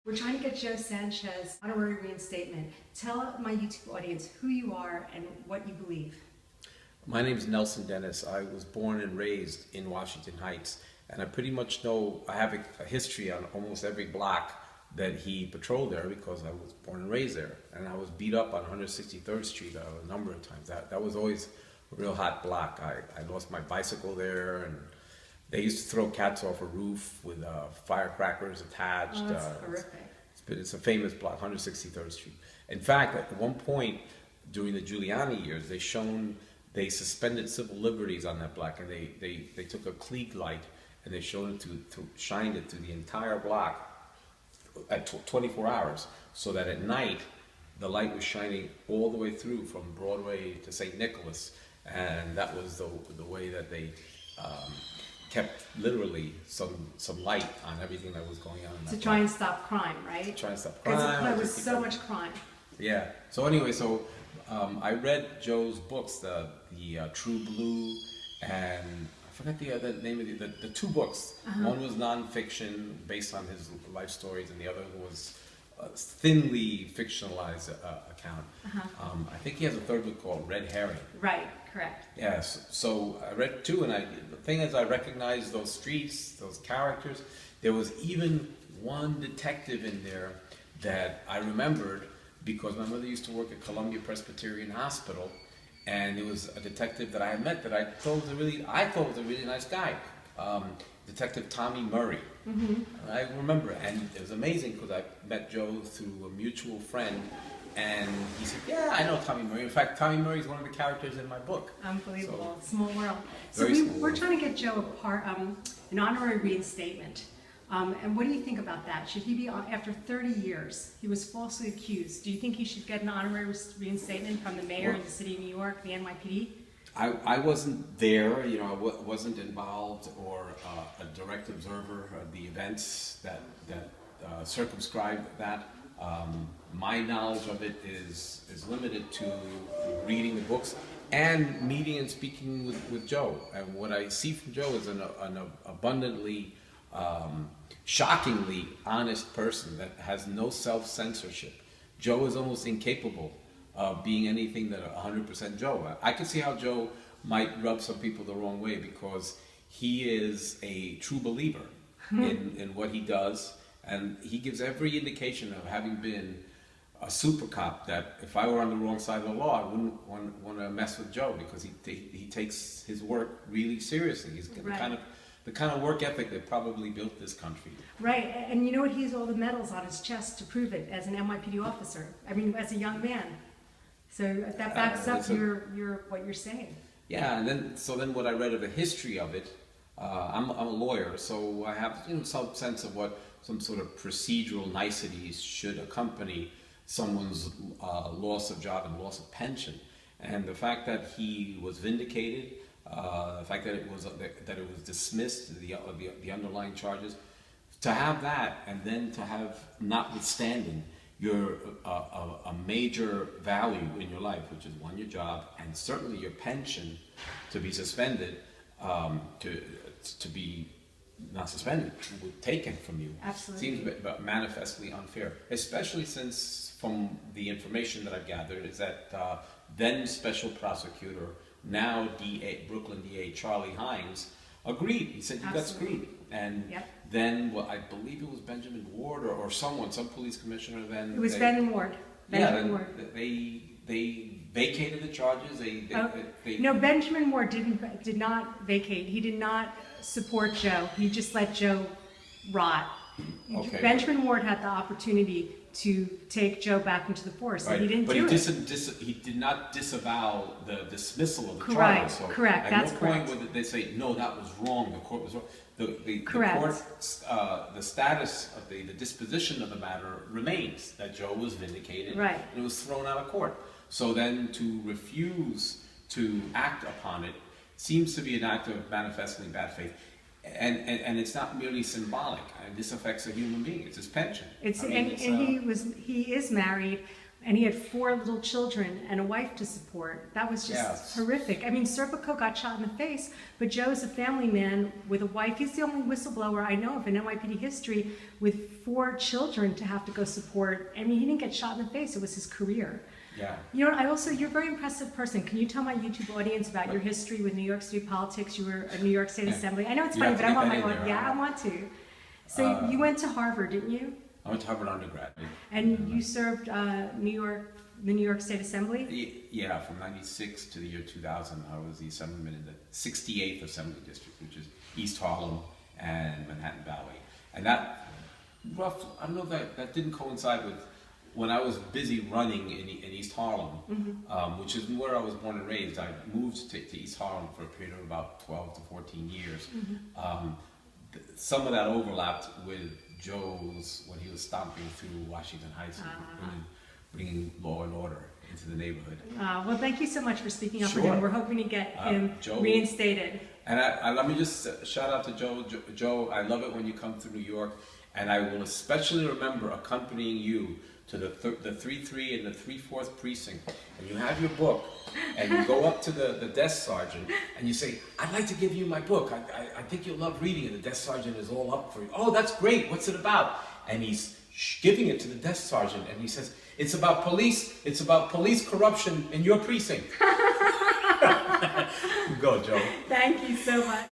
We're trying to get Joe Sanchez honorary reinstatement. Tell my YouTube audience who you are and what you believe. My name is Nelson Denis. I was born and raised in Washington Heights, and I pretty much know, I have a history on almost every block that he patrolled there because I was born and raised there. And I was beat up on 163rd Street a number of times. That was always a real hot block. I lost my bicycle there, and they used to throw cats off a roof with firecrackers attached. Oh, that's horrific. It's a famous block, 163rd Street. In fact, at one point during the Giuliani years, they suspended civil liberties on that block, and they took a Klieg light and they shined it to the entire block at 24 hours, so that at night the light was shining all the way through from Broadway to St. Nicholas, and that was the way that they kept literally some light on everything that was going on in that To try and stop crime, right? To try and stop crime. Because there was so much crime. Yeah. So anyway, I read Joe's books, the True Blue, and I forgot the name of the two books. One was nonfiction based on his life stories, and the other was a thinly fictionalized account. I think he has a third book called Red Herring. Right. Correct. Yes. So I read two, and the thing is, I recognized those streets, those characters. There was even one detective in there that I remembered because my mother used to work at Columbia Presbyterian Hospital, and it was a detective that I had met that I thought was a really nice guy, Detective Tommy Murray. I remember, and it was amazing because I met Joe through a mutual friend. And he said, "Yeah, I know Tommy Murray. In fact, Tommy Murray is one of the characters in my book." Unbelievable. Small world. So we're trying to get Joe an honorary reinstatement. And what do you think about that? Should he be, after 30 years, he was falsely accused. Do you think he should get an honorary reinstatement from the mayor of the city of New York, the NYPD? I wasn't there, I wasn't involved or a direct observer of the events that circumscribed that. My knowledge of it is limited to reading the books and meeting and speaking with Joe. And what I see from Joe is an abundantly, shockingly honest person that has no self-censorship. Joe is almost incapable of being anything that 100% Joe. I can see how Joe might rub some people the wrong way because he is a true believer in what he does. And he gives every indication of having been a super cop that if I were on the wrong side of the law, I wouldn't want to mess with Joe because he takes his work really seriously. He's the kind of work ethic that probably built this country. Right, and you know what? He has all the medals on his chest to prove it as an NYPD officer. I mean, as a young man. So that backs up what you're saying. Yeah, and then what I read of the history of it, I'm a lawyer, so I have some sense of what some sort of procedural niceties should accompany someone's loss of job and loss of pension. And the fact that he was vindicated, the fact that it was dismissed, the underlying charges, to have that and then to have, notwithstanding your a major value in your life, which is one, your job, and certainly your pension, to be suspended, to be not suspended, taken from you. Absolutely. Seems manifestly unfair, especially since, from the information that I've gathered, is that then Special Prosecutor, now Brooklyn DA Charlie Hines, agreed. He said, "You got screwed." And then, I believe it was Benjamin Ward or some police commissioner then. It was Ben Ward. Ward. They vacated the charges. No, Benjamin Ward did not vacate. He did not support Joe. He just let Joe rot. Okay. Benjamin Ward had the opportunity to take Joe back into the force, and he didn't do it. He did not disavow the dismissal of the charges. So Correct. That's correct. At no point would they say, "No, that was wrong. The court was wrong." The Correct. The status of the disposition of the matter remains that Joe was vindicated, right, and it was thrown out of court. So then to refuse to act upon it seems to be an act of manifestly bad faith. And it's not merely symbolic. This affects a human being. It's his pension. He is married, and he had 4 little children and a wife to support. That was just horrific. I mean, Serpico got shot in the face, but Joe is a family man with a wife. He's the only whistleblower I know of in NYPD history with 4 children to have to go support. I mean, he didn't get shot in the face. It was his career. Yeah. You know what, you're a very impressive person. Can you tell my YouTube audience about your history with New York State politics? You were a New York State Assembly. I know it's funny, but I want my audience. Yeah, I want to. So you went to Harvard, didn't you? I went to Harvard undergrad. And you served the New York State Assembly? Yeah, from 96 to the year 2000, I was the assemblyman in the 68th Assembly District, which is East Harlem and Manhattan Valley. And that, I don't know if that didn't coincide with when I was busy running in East Harlem, which is where I was born and raised. I moved to East Harlem for a period of about 12 to 14 years. Some of that overlapped with Joe's, when he was stomping through Washington Heights and bringing law and order into the neighborhood. Well, thank you so much for speaking up for Sure. him. We're hoping to get him Joe, reinstated. And let me just shout out to Joe. Joe, I love it when you come to New York, and I will especially remember accompanying you to the 3-3 and the 3-4th precinct, and you have your book, and you go up to the desk sergeant, and you say, "I'd like to give you my book. I think you'll love reading it." The desk sergeant is all up for you. "Oh, that's great. What's it about?" And he's giving it to the desk sergeant, and he says, "It's about police. It's about police corruption in your precinct." Go, Joe. Thank you so much.